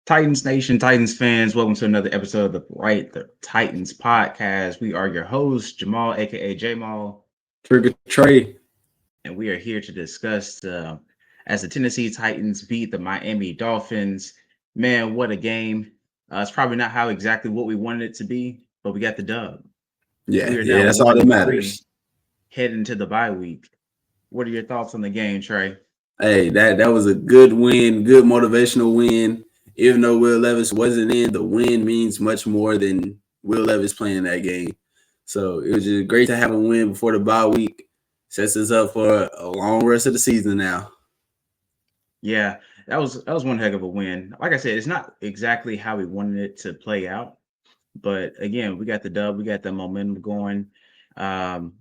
Titans Nation, Titans fans, welcome to another episode of the Titans podcast. We are your hosts, Jamal, aka Jamal, Trigger Trey. and we are here to discuss as the Tennessee Titans beat the Miami Dolphins. Man, what a game! It's probably not how exactly what we wanted it to be, but we got the dub. We Yeah, are yeah, now that's all one that and three, matters. heading to the bye week. What are your thoughts on the game, Trey? Hey, that was a good win, good motivational win. Even though Will Levis wasn't in, the win means much more than Will Levis playing that game. So it was just great to have a win before the bye week. Sets us up for a long rest of the season now. Yeah, that was one heck of a win. Like I said, it's not exactly how we wanted it to play out. But again, we got the dub, we got the momentum going. Um,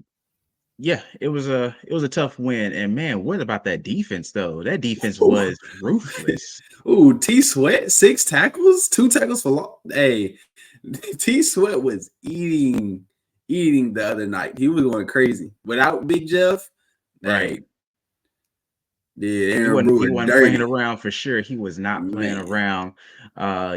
yeah, it was a tough win. And man, what about that defense though? That defense Ooh, was ruthless. ooh, T Sweat, 6 tackles, 2 tackles for long. Hey, T Sweat was eating the other night. He was going crazy. Without Big Jeff, Right. hey, did He Aaron wasn't he Brewer wasn't playing dirty. around for sure. He was not playing Man, around.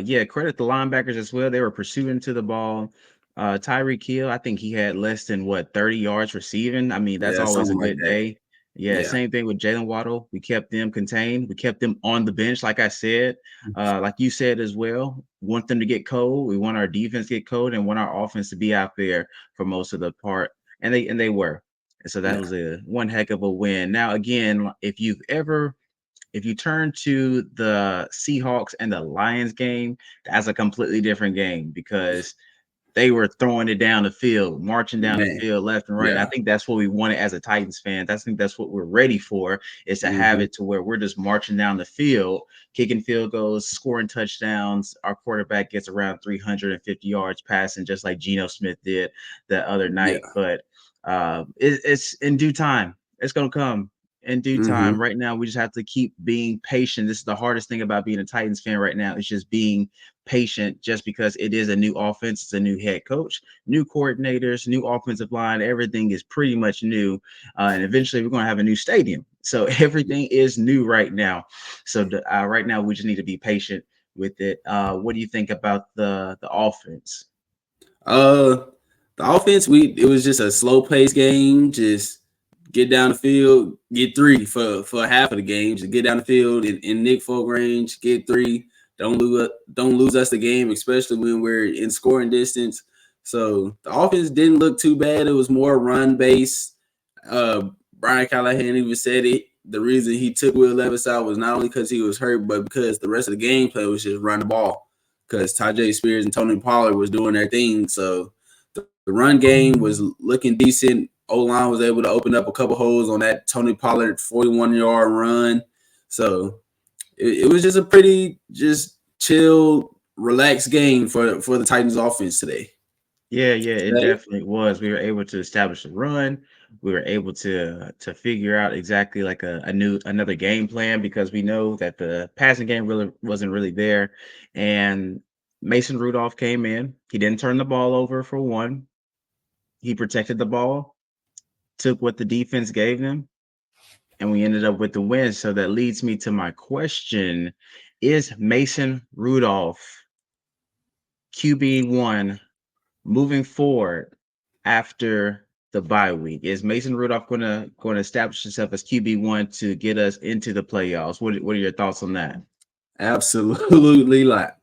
Yeah, credit the linebackers as well. They were pursuing to the ball. Tyreek Hill, I think he had less than 30 yards receiving. I mean, that's yeah, always a something like good that. day. Yeah, Yeah. same thing with Jalen Waddle. We kept them contained. We kept them on the bench, like I said. Like you said as well. Want them to get cold. We want our defense to get cold and want our offense to be out there for most of the part. And they were. And so that Yeah. was a one heck of a win. Now, again, if you turn to the Seahawks and the Lions game, that's a completely different game because they were throwing it down the field, marching down the Man. field left and right. And I Yeah. think that's what we wanted as a Titans fan. I think that's what we're ready for is to have Hmm. it to where we're just marching down the field, kicking field goals, scoring touchdowns. Our quarterback gets around 350 yards passing, just like Geno Smith did the other Yeah. night. But it's in due time. It's going to come in due time. Hmm. Right now, we just have to keep being patient. This is the hardest thing about being a Titans fan right now. It's just being patient just because it is a new offense, it's a new head coach, new coordinators, new offensive line. Everything is pretty much new. And eventually we're going to have a new stadium. So everything is new right now. So right now we just need to be patient with it. What do you think about the offense? Uh, the offense, it was just a slow paced game. Just get down the field, get three for half of the game. Just get down the field in Nick Folk range, get three. Don't lose us the game, especially when we're in scoring distance. So the offense didn't look too bad. It was more run based. Uh, Brian Callahan even said it. The reason he took Will Levis out was not only because he was hurt, but because the rest of the game plan was just run the ball. Because Tajay Spears and Tony Pollard was doing their thing. So the run game was looking decent. O-line was able to open up a couple holes on that Tony Pollard 41-yard run. So it was just a pretty just chill, relaxed game for the Titans offense today. Yeah, it Today? definitely was. We were able to establish a run. We were able to figure out exactly like another game plan because we know that the passing game really wasn't really there. And Mason Rudolph came in. He didn't turn the ball over for one. He protected the ball, took what the defense gave him, and we ended up with the win. So that leads me to my question: is Mason Rudolph QB1 moving forward after the bye week? Is Mason Rudolph going to establish himself as QB1 to get us into the playoffs? What are your thoughts on that? Absolutely not.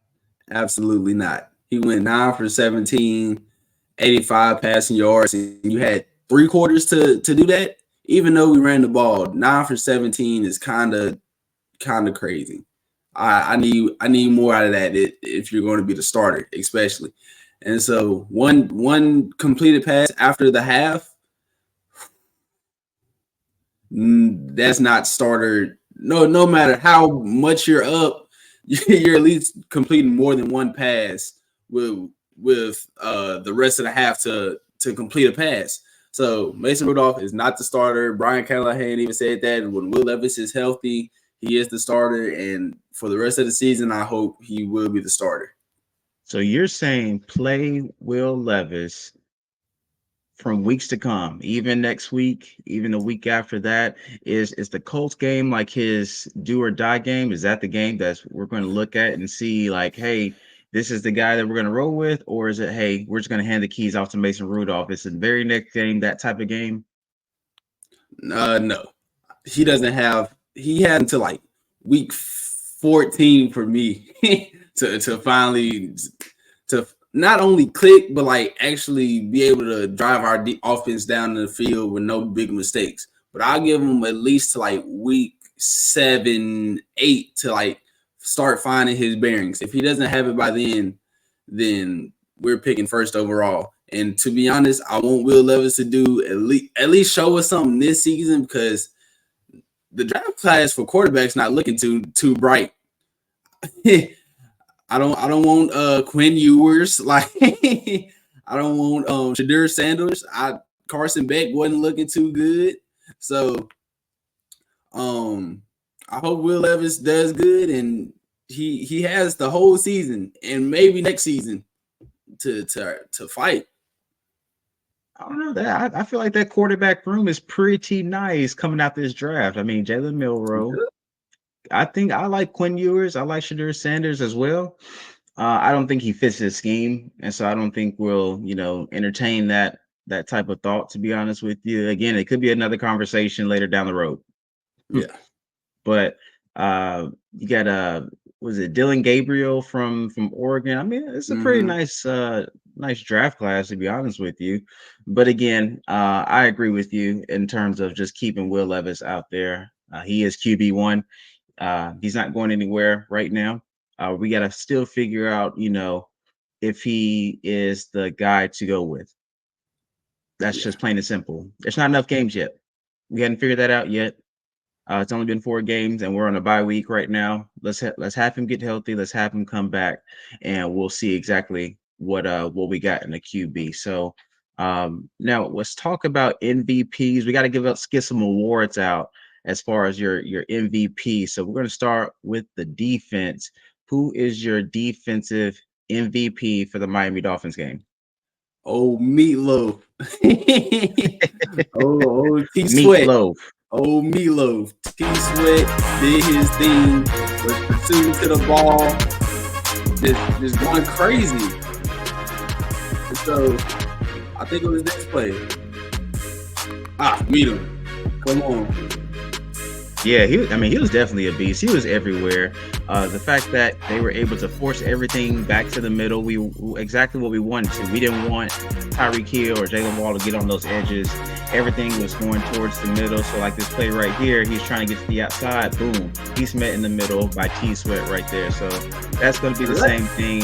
Absolutely not. He went 9 for 17, 85 passing yards, and you had 3 quarters to do that. Even though we ran the ball, 9 for 17 is kind of crazy. I need more out of that if you're going to be the starter, especially. And so one completed pass after the half, that's not starter. No matter how much you're up, you're at least completing more than one pass with the rest of the half to complete a pass. So Mason Rudolph is not the starter. Brian Callahan even said that when Will Levis is healthy, he is the starter. And for the rest of the season, I hope he will be the starter. So you're saying play Will Levis from weeks to come, even next week, even the week after that, is the Colts game like his do or die game? Is that the game that's we're going to look at and see like, hey, this is the guy that we're going to roll with, or is it, hey, we're just going to hand the keys off to Mason Rudolph? It's the very next game, that type of game. No, he doesn't have. He had until like week 14 for me to finally to not only click but like actually be able to drive our offense down the field with no big mistakes. But I'll give him at least to like week 7, 8 to like start finding his bearings. If he doesn't have it by then we're picking first overall. And to be honest, I want Will Levis to do at least show us something this season because the draft class for quarterbacks not looking too bright. I don't want Quinn Ewers, like I don't want Shadur Sanders. Carson Beck wasn't looking too good. So I hope Will Levis does good and he has the whole season and maybe next season to fight. I don't know that. I feel like that quarterback room is pretty nice coming out this draft. I mean, Jalen Milroe. I think I like Quinn Ewers. I like Shadur Sanders as well. I don't think he fits his scheme, and so I don't think we'll, entertain that type of thought. To be honest with you, again, it could be another conversation later down the road. Yeah. But you got was it Dylan Gabriel from Oregon? I mean, it's a pretty nice draft class, to be honest with you. But again, I agree with you in terms of just keeping Will Levis out there. He is QB1. He's not going anywhere right now. We got to still figure out, if he is the guy to go with. That's just plain and simple. There's not enough games yet. We hadn't figured that out yet. It's only been 4 games, and we're on a bye week right now. Let's have him get healthy. Let's have him come back, and we'll see exactly what we got in the QB. So now let's talk about MVPs. We got to get some awards out as far as your MVP. So we're going to start with the defense. Who is your defensive MVP for the Miami Dolphins game? Oh, Meatloaf. oh, T Sweat. Meatloaf. Oh, Meatloaf. T Sweat did his thing, was pursuing to the ball, just going crazy. So I think it was next play. Meet him. Come on. Yeah, he was definitely a beast. He was everywhere. The fact that they were able to force everything back to the middle, exactly what we wanted to. We didn't want Tyreek Hill or Jalen Waddle to get on those edges. Everything was going towards the middle. So like this play right here, he's trying to get to the outside. Boom. He's met in the middle by T Sweat right there. So that's going to be the same thing.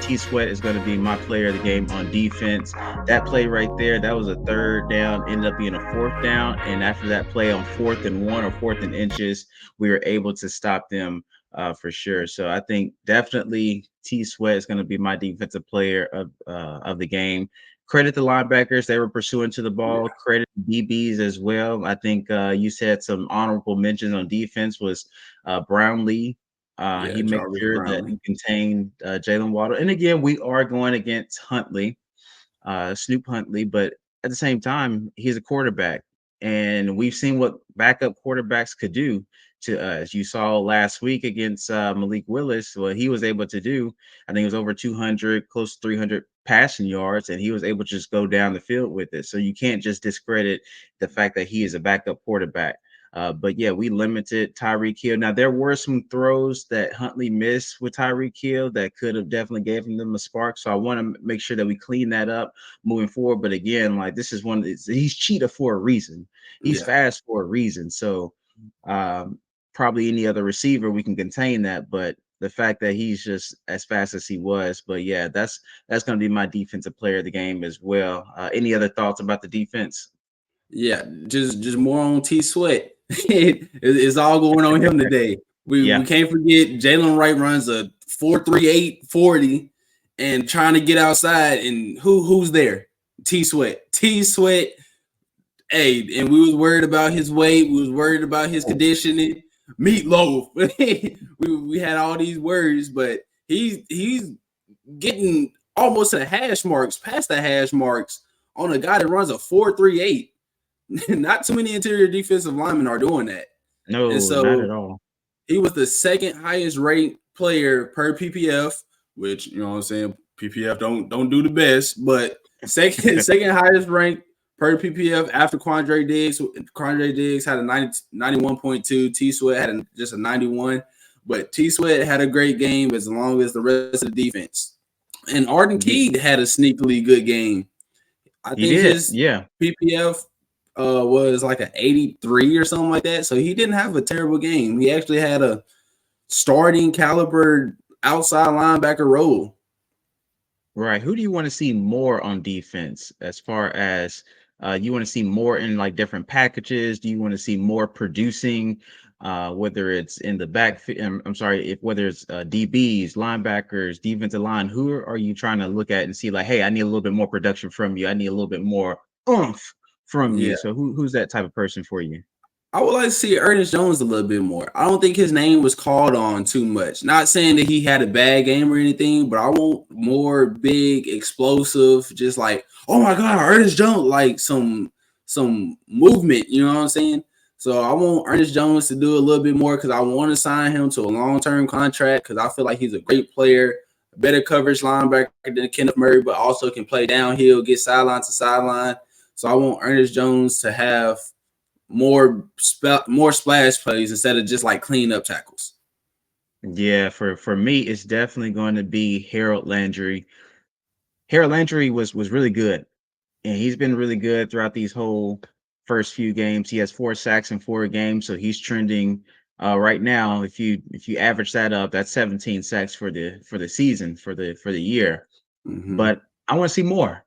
T Sweat is going to be my player of the game on defense. That play right there, that was a 3rd down, ended up being a 4th down. And after that play on 4th and 1 or 4th and inches, we were able to stop them for sure. So I think definitely T Sweat is going to be my defensive player of the game. Credit the linebackers. They were pursuing to the ball. Credit the DBs as well. I think you said some honorable mentions on defense was Brownlee. He made sure that he contained Jalen Waddle. And again, we are going against Huntley, Snoop Huntley, but at the same time, he's a quarterback. And we've seen what backup quarterbacks could do to us. You saw last week against Malik Willis, what he was able to do. I think it was over 200, close to 300 passing yards, and he was able to just go down the field with it. So you can't just discredit the fact that he is a backup quarterback. But yeah, we limited Tyreek Hill. Now there were some throws that Huntley missed with Tyreek Hill that could have definitely given them a spark. So I want to make sure that we clean that up moving forward. But again, like this is he's cheetah for a reason. He's fast for a reason. So probably any other receiver we can contain that. But the fact that he's just as fast as he was. But yeah, that's going to be my defensive player of the game as well. Any other thoughts about the defense? Yeah, just more on T Sweat. It's all going on him today. We can't forget Jalen Wright runs a 4.38 40 and trying to get outside. And who's there? T Sweat. Hey, and we was worried about his weight. We was worried about his conditioning. Meatloaf. we had all these worries, but he's getting almost to the hash marks, past the hash marks on a guy that runs a 4.38. Not too many interior defensive linemen are doing that. And No, not at so all. he was the second highest ranked player per PPF, which you know what I'm saying. PPF don't do the best, but second highest ranked per PPF after Quandre Diggs. Quandre Diggs had a 91.2. T Sweat had just a 91, but T Sweat had a great game as long as the rest of the defense. And Arden Ye- Key had a sneakily good game. I He think did. his Yeah. PPF was like an 83 or something like that. So he didn't have a terrible game. He actually had a starting caliber outside linebacker role. Right. Who do you want to see more on defense as far as you want to see more in like different packages? Do you want to see more producing, whether it's in the back? I'm sorry, if whether it's DBs, linebackers, defensive line. Who are you trying to look at and see like, hey, I need a little bit more production from you. I need a little bit more oomph from Yeah. you. So who's that type of person for you? I would like to see Ernest Jones a little bit more. I don't think his name was called on too much. Not saying that he had a bad game or anything, but I want more big, explosive, just like, oh my God, Ernest Jones, like some movement, you know what I'm saying? So I want Ernest Jones to do a little bit more because I want to sign him to a long-term contract because I feel like he's a great player, better coverage linebacker than Kenneth Murray, but also can play downhill, get sideline to sideline. So I want Ernest Jones to have more splash plays instead of just like clean up tackles. Yeah, for me, it's definitely going to be Harold Landry. Harold Landry was really good. And he's been really good throughout these whole first few games. He has 4 sacks in 4 games, so he's trending right now. If you average that up, that's 17 sacks for the season for the year. Mm-hmm. But I want to see more.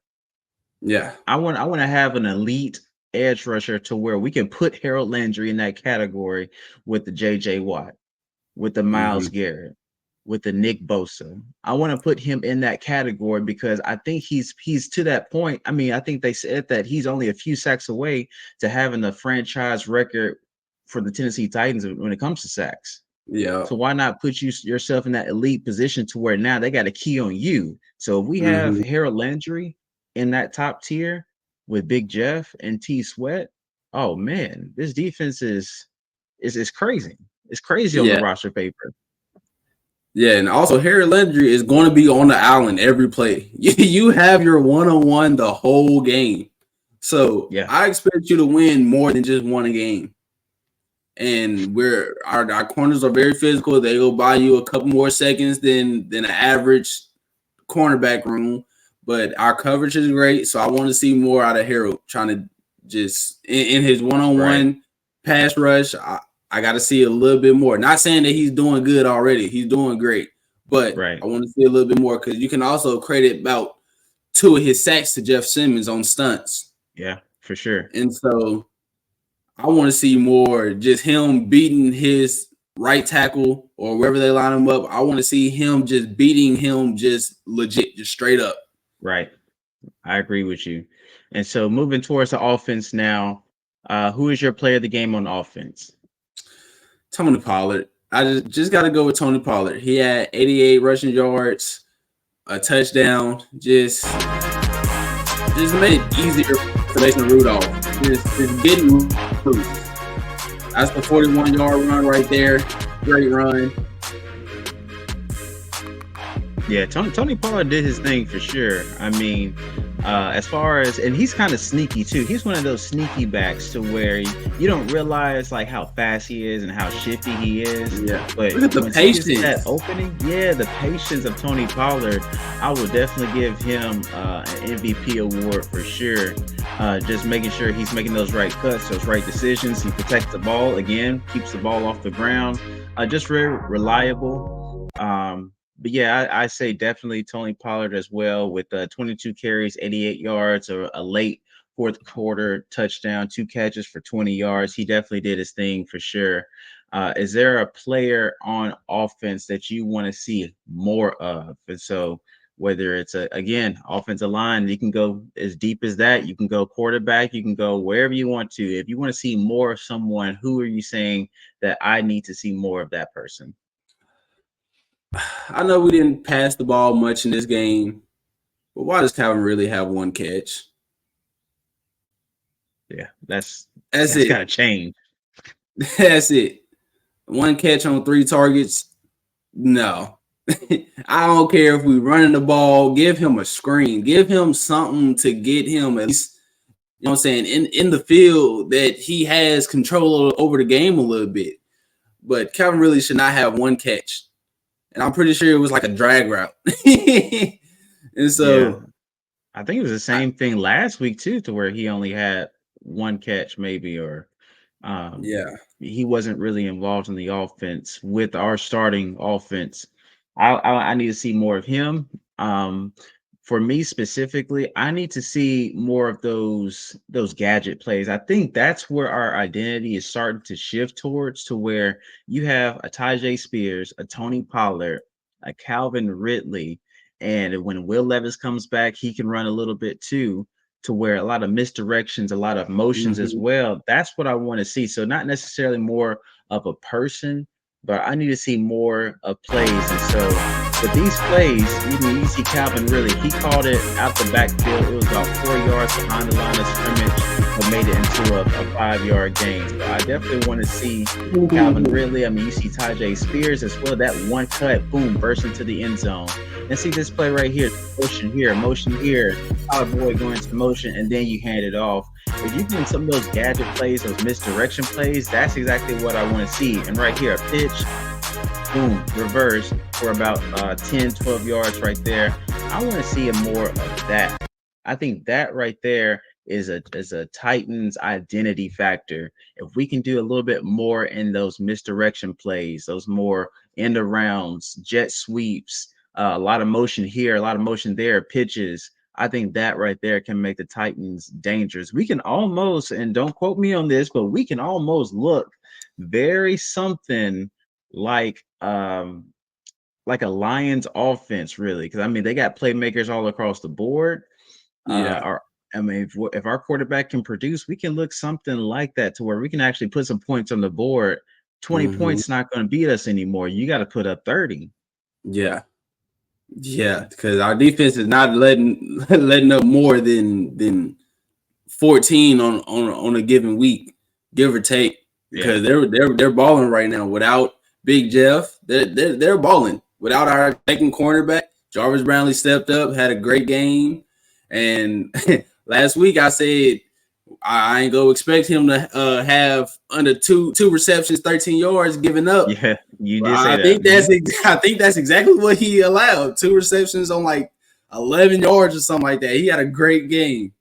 Yeah. I want to have an elite edge rusher to where we can put Harold Landry in that category with the J.J. Watt, with the Mm-hmm. Miles Garrett, with the Nick Bosa. I want to put him in that category because I think he's to that point. I mean, I think they said that he's only a few sacks away to having a franchise record for the Tennessee Titans when it comes to sacks. Yeah. So why not put yourself in that elite position to where now they got a key on you? So if we have Mm-hmm. Harold Landry in that top tier with Big Jeff and T Sweat, oh man, this defense is crazy. It's crazy on the Yeah. roster paper. Yeah. And also Harold Landry is going to be on the island every play. You have your one-on-one the whole game. So Yeah, I expect you to win more than just one game. And our corners are very physical. They go buy you a couple more seconds than an average cornerback room, but our coverage is great. So I want to see more out of Harold trying to just in his right, one-on-one pass rush. I got to see a little bit more. Not saying that he's doing good already. He's doing great, but right. I want to see a little bit more because you can also credit about 2 of his sacks to Jeff Simmons on stunts. Yeah, for sure. And so I want to see more just him beating his right tackle or wherever they line him up. I want to see him just beating him just legit, just straight up. Right. I agree with you. And so moving towards the offense now, who is your player of the game on offense? Tony Pollard. I just got to go with Tony Pollard. He had 88 rushing yards, a touchdown. Just made it easier for Mason Rudolph. Just getting loose. That's the 41-yard run right there. Great run. Yeah, Tony Pollard did his thing for sure. I mean, as far as and he's kind of sneaky too. He's one of those sneaky backs to where you don't realize like how fast he is and how shifty he is. Yeah. But Look at the once he gets patience. that opening, yeah, the patience of Tony Pollard, I would definitely give him an MVP award for sure. Just making sure he's making those right cuts, those right decisions. He protects the ball again, keeps the ball off the ground. Just very reliable. But yeah, I say definitely Tony Pollard as well with 22 carries, 88 yards, or a late fourth quarter touchdown, 2 catches for 20 yards. He definitely did his thing for sure. Is there a player on offense that you want to see more of? And so whether it's again offensive line, you can go as deep as that. You can go quarterback. You can go wherever you want to. If you want to see more of someone, who are you saying that I need to see more of that person? I know we didn't pass the ball much in this game, but why does Calvin really have 1 catch? Yeah, that's That's that's it. gotta change. That's it. One catch on 3 targets. No. I don't care if we running the ball. Give him a screen. Give him something to get him at least, you know what I'm saying, in the field that he has control over the game a little bit. But Calvin really should not have one catch. And I'm pretty sure it was like a drag route. And Yeah. so, I think it was the I, same thing last week too, to where he only had one catch maybe, or um, yeah. he wasn't really involved in the offense with our starting offense. I need to see more of him. Um, for me specifically, I need to see more of those gadget plays. I think that's where our identity is starting to shift towards, to where you have a Tajay Spears, a Tony Pollard, a Calvin Ridley, and when Will Levis comes back, he can run a little bit too, to where a lot of misdirections, a lot of motions as Mm-hmm. well. That's what I want to see. So not necessarily more of a person, but I need to see more of plays. And so with these plays, you see Calvin really, he called it out the backfield. It was about 4 yards behind the line of scrimmage, but made it into a 5 yard gain. So I definitely want to see Calvin Ridley. I mean, you see Tajay Spears as well. That one cut, boom, burst into the end zone. And see this play right here, motion here, Tyler Boyd going into motion, and then you hand it off. If you're doing some of those gadget plays, those misdirection plays, that's exactly what I want to see. And right here, a pitch, boom, reverse for about 10, 12 yards right there. I want to see more of that. I think that right there is a Titans identity factor. If we can do a little bit more in those misdirection plays, those more end arounds, jet sweeps, a lot of motion here, a lot of motion there, pitches. I think that right there can make the Titans dangerous. We can almost, and don't quote me on this, but we can almost look very something like like a Lions offense, really. Because I mean, they got playmakers all across the board. Yeah. Our I mean, if our quarterback can produce, we can look something like that, to where we can actually put some points on the board. 20 Mm-hmm. points not going to beat us anymore. You got to put up 30. Yeah. Yeah. Because our defense is not letting up more than 14 on a given week, give or take, Yeah. because they're balling right now without Big Jeff. They're balling without our second cornerback. Jarvis Brownlee stepped up, had a great game, and last week I said I ain't gonna expect him to have under two receptions, 13 yards, giving up. Yeah, you Well, did say I that. think I think that's exactly what he allowed. 2 receptions on like 11 yards or something like that. He had a great game.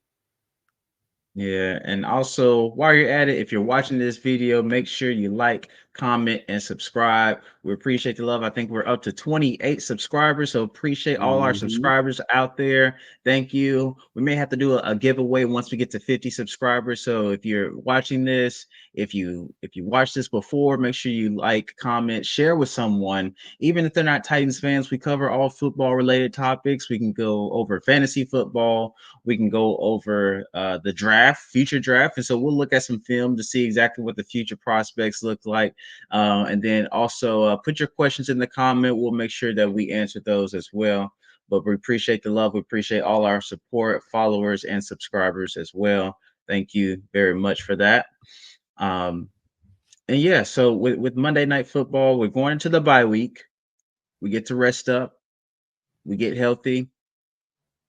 Yeah, and also while you're at it, if you're watching this video, make sure you like, comment, and subscribe. We appreciate the love. I think we're up to 28 subscribers, so appreciate all our Mm-hmm. subscribers out there. Thank you. We may have to do a giveaway once we get to 50 subscribers. So if you're watching this, if you watched this before, make sure you like, comment, share with someone. Even if they're not Titans fans, we cover all football related topics. We can go over fantasy football, we can go over the draft, future draft, and so we'll look at some film to see exactly what the future prospects look like, and then also put your questions in the comment. We'll make sure that we answer those as well. But we appreciate the love. We appreciate all our support, followers, and subscribers as well. Thank you very much for that. Um, and yeah, so with Monday Night Football, we're going into the bye week. We get to rest up, we get healthy,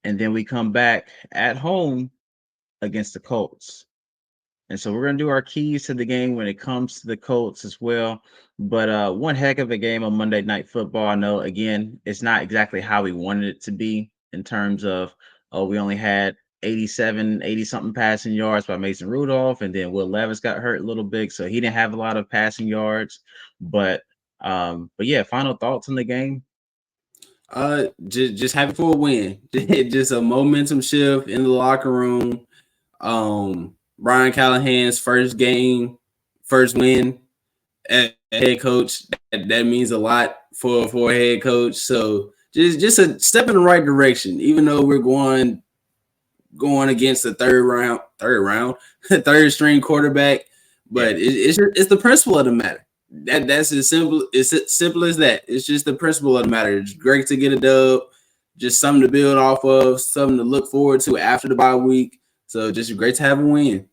and then we come back at home against the Colts. And so we're going to do our keys to the game when it comes to the Colts as well. But one heck of a game on Monday Night Football. I know, again, it's not exactly how we wanted it to be, in terms of, oh, we only had 87, 80 something passing yards by Mason Rudolph. And then Will Levis got hurt a little bit, so he didn't have a lot of passing yards. But yeah, final thoughts on the game. Just happy for a win. Just a momentum shift in the locker room. Brian Callahan's first game, first win as head coach. That means a lot for a head coach. So just a step in the right direction. Even though we're going against the third string quarterback, Yeah. but it's the principle of the matter. That's as simple as that. It's just the principle of the matter. It's great to get a dub, just something to build off of, something to look forward to after the bye week. So just great to have a win.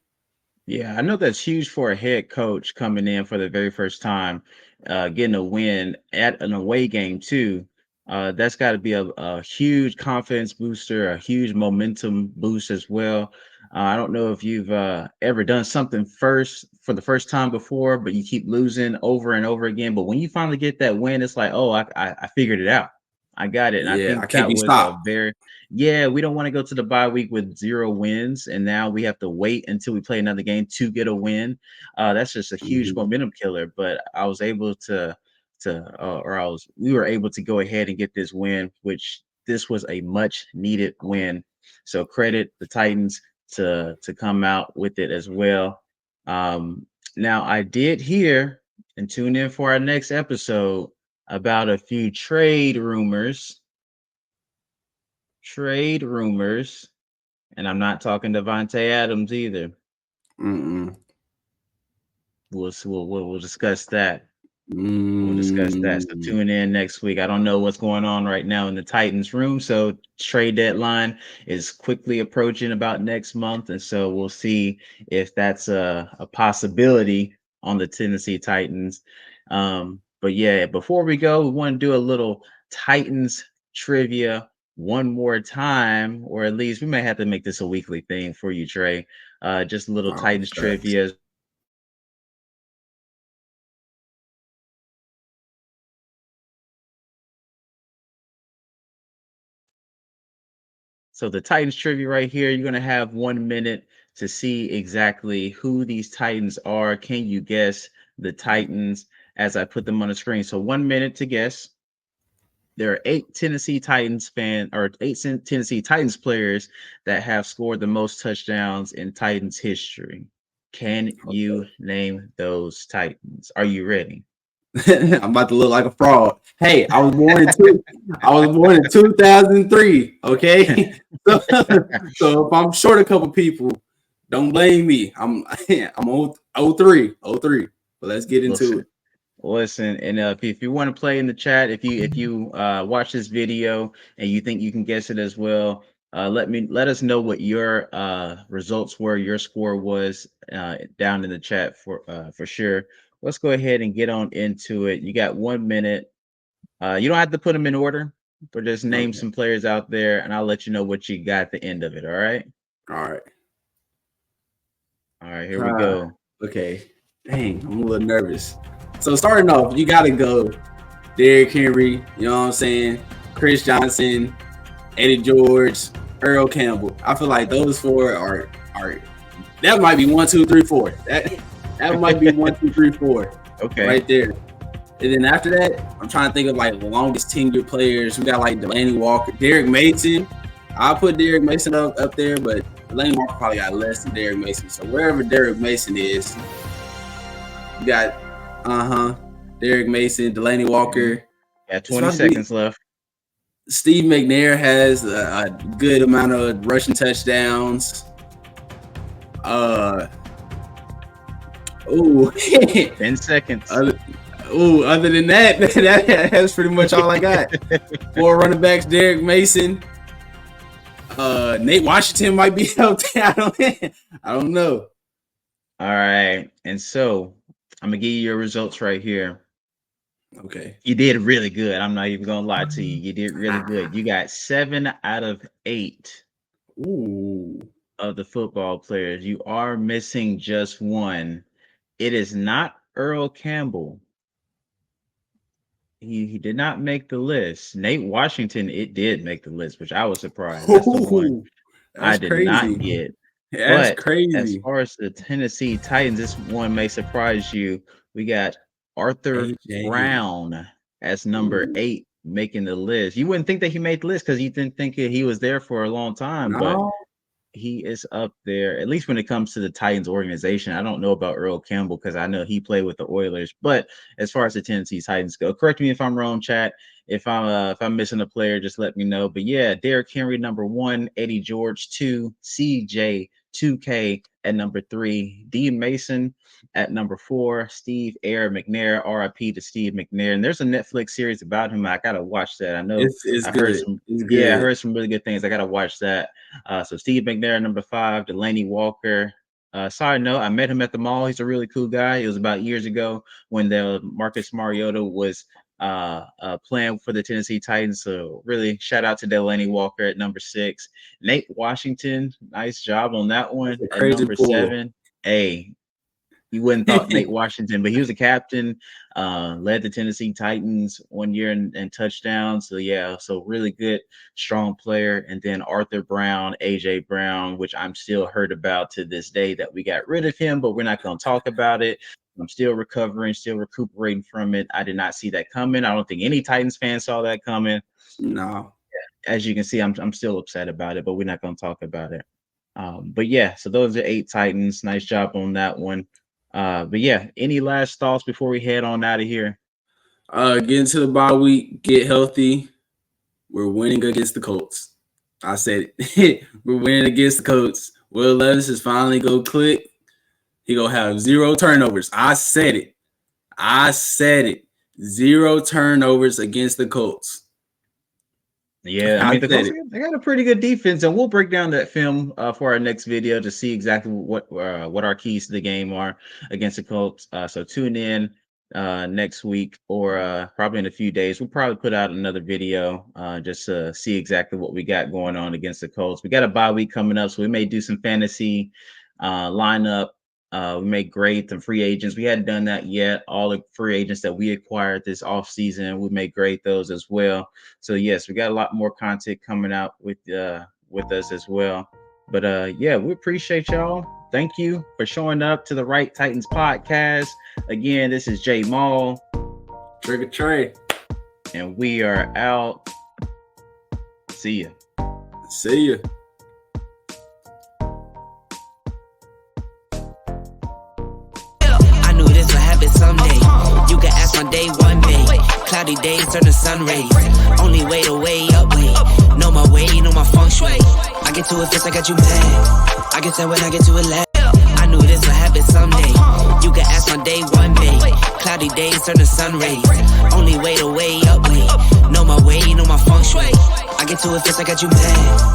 Yeah, I know that's huge for a head coach coming in for the very first time, getting a win at an away game too. That's got to be a huge confidence booster, a huge momentum boost as well. I don't know if you've ever done something first for the first time before, but you keep losing over and over again. But when you finally get that win, it's like, oh, I figured it out. I got it. And I Yeah, I think can't that be was a stopped. very yeah, we don't want to go to the bye week with 0 wins, and now we have to wait until we play another game to get a win. That's just a huge Mhm. momentum killer. But I was able or we were able to go ahead and get this win, which this was a much needed win. So credit the Titans to come out with it as well. Now I did hear and tune in for our next episode about a few trade rumors, and I'm not talking Devontae Adams either. Mm-mm. We'll discuss that. We'll discuss that. So Mm. tune in next week. I don't know what's going on right now in the Titans room. So trade deadline is quickly approaching about next month. And so we'll see if that's a possibility on the Tennessee Titans. But yeah, before we go, we want to do a little Titans trivia one more time, or at least we may have to make this a weekly thing for you, Trey. Just a little Oh, Titans facts. trivia. So the Titans trivia right here, you're gonna have 1 minute to see exactly who these Titans are. Can you guess the Titans as I put them on the screen? So 1 minute to guess. There are eight Tennessee Titans players that have scored the most touchdowns in Titans history. Can you name those Titans? Are you ready? I'm about to look like a fraud. Hey, I was born in 2003. Okay, so, so if I'm short a couple people, don't blame me. I'm oh 03. But let's get into Listen, it. listen, and if you want to play in the chat, if you watch this video and you think you can guess it as well, let us know what your results were, your score was down in the chat for sure. Let's go ahead and get on into it. You got 1 minute. You don't have to put them in order, but just name Okay. some players out there, and I'll let you know what you got at the end of it. All right. All right. All right. Here we go. Okay. Dang, I'm a little nervous. So starting off, you gotta go Derrick Henry. You know what I'm saying? Chris Johnson, Eddie George, Earl Campbell. I feel like those four are that might be 1, 2, 3, 4. That might be 1, 2, 3, 4 Okay. right there. And then after that, I'm trying to think of like the longest tenured players. We got like Delaney Walker, Derek Mason. I'll put Derek Mason up there, but Delaney Walker probably got less than Derek Mason. So wherever Derek Mason is, you got Derek Mason, Delaney Mhm. Walker. Got It's 20 about to be seconds left. Steve McNair has a good amount of rushing touchdowns. Uh oh, 10 seconds. other, other than that, that's pretty much all I got. Four running backs: Derek Mason, Nate Washington might be out there. I don't know. All right. And so I'm gonna give you your results right here. Okay. You did really good. I'm not even gonna lie to you. You did really good. You got 7 out of 8 Ooh. of the football players. You are missing just one. It is not Earl Campbell. He did not make the list. Nate Washington, it did make the list, which I was surprised. That's the one Ooh. I That's did not crazy. get. That's But as crazy. far as the Tennessee Titans, this one may surprise you. We got Arthur AJ. Brown as number Ooh. 8 making the list. You wouldn't think that he made the list because you didn't think that he was there for a long time, but No. he is up there, at least when it comes to the Titans organization. I don't know about Earl Campbell because I know he played with the Oilers. But as far as the Tennessee Titans go, correct me if I'm wrong, chat. If I'm missing a player, just let me know. But yeah, Derrick Henry number 1, Eddie George 2, CJ 2K at number 3, D Mason at number 4, Steve Air McNair, RIP to Steve McNair. And there's a Netflix series about him. I gotta watch that. I know It's I heard good. some, It's yeah, I good. heard some really good things. I gotta watch that. So Steve McNair, number 5, Delaney Walker. Side note, I met him at the mall. He's a really cool guy. It was about years ago when the Marcus Mariota was playing for the Tennessee Titans. So really shout out to Delaney Walker at number 6. Nate Washington, nice job on that That's one a at crazy number pull. 7. Hey, you wouldn't thought Nate Washington, but he was a captain, led the Tennessee Titans one year in touchdowns. So yeah, so really good, strong player. And then Arthur Brown, AJ Brown, which I'm still hurt about to this day that we got rid of him, but we're not going to talk about it. I'm still recovering, still recuperating from it. I did not see that coming. I don't think any Titans fan saw that coming. No. As you can see, I'm still upset about it, but we're not going to talk about it. But yeah, so those are 8 Titans. Nice job on that one. But yeah, any last thoughts before we head on out of here? Get into the bye week, get healthy. We're winning against the Colts. I said it. We're winning against the Colts. Will Levis is finally go click. He gonna have 0 turnovers. I said it. 0 turnovers against the Colts. Yeah, I mean the Colts, they got a pretty good defense, and we'll break down that film for our next video to see exactly what our keys to the game are against the Colts. So tune in next week or probably in a few days. We'll probably put out another video just to see exactly what we got going on against the Colts. We got a bye week coming up, so we may do some fantasy lineup. We may grade some free agents. We hadn't done that yet. All the free agents that we acquired this offseason, we may grade those as well. So yes, we got a lot more content coming out with us as well. But yeah, we appreciate y'all. Thank you for showing up to the Right Titans podcast. Again, this is Jay Maul. Trigger Trey. And we are out. See ya. See ya. Someday, you can ask my day one day. Cloudy days turn to sun rays. Only way to way up way. Know my way, know my feng shui. I get to it first, I got you mad. I get that when I get to it last. I knew this would happen someday. You can ask my day one day. Cloudy days turn to sun rays. Only way to way up way. Know my way, know my feng shui. I get to it first, I got you mad.